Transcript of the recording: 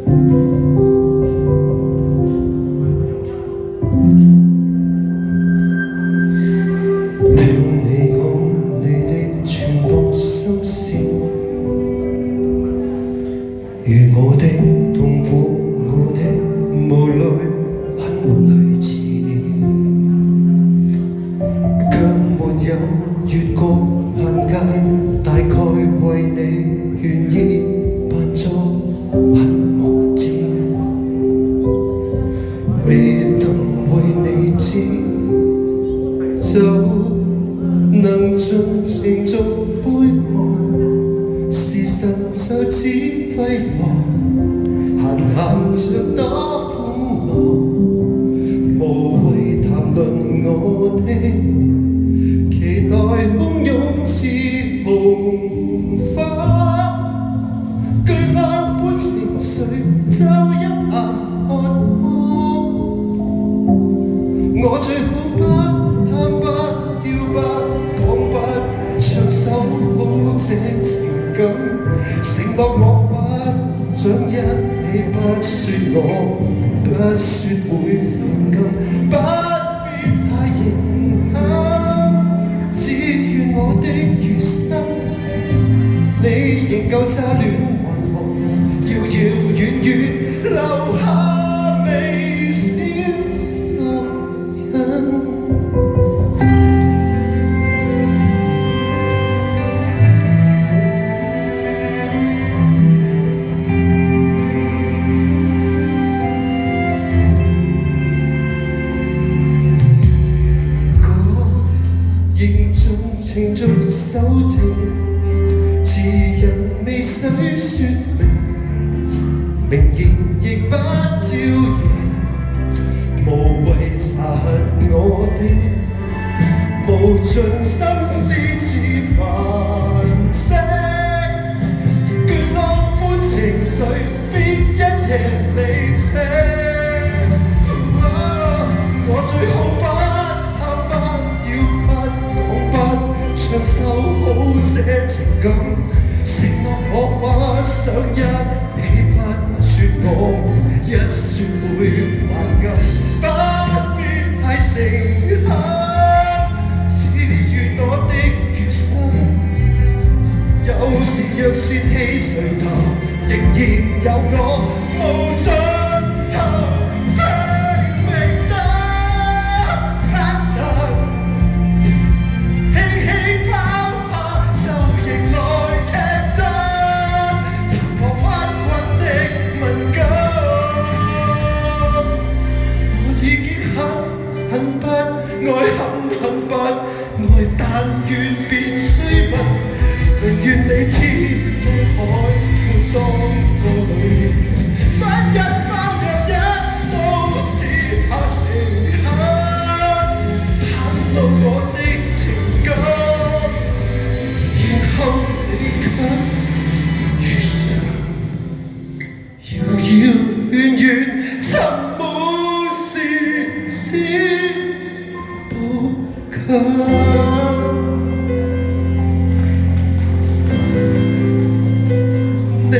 聽你講你的全部心事，如我的痛苦，我的無奈很類似，卻沒有越過限界，大概為你願意扮作很無知，未能為你知，就能盡情做杯愛，事實就只揮霍，閒談着多歡樂，無謂談論我的期待洶湧似紅花，巨浪般情緒就一眼看過，我最好不談不要不講不唱首好這情感，承諾我不想一起不說我不說會反感，不必太迎合，只願我的餘生你仍舊乍暖還寒，遙遙遠遠留下微笑烙印。仍盡情做手停，詞人未需說明，明言亦不照應，無謂查核我的無盡心思似繁星，巨浪般情緒必一夜釐清，我最好不唱首好這情感，承諾我不想一起不說我一說會反感，不必太誠懇，只願我的餘生，有時若說起垂頭，仍然有我無盡頭。愛很不愛，但願別追問，寧願你天空海闊當個女，不一包容一都只怕誠懇，袒露我的情感，然後你卻遇上遙遙遠遠沉沒視線。你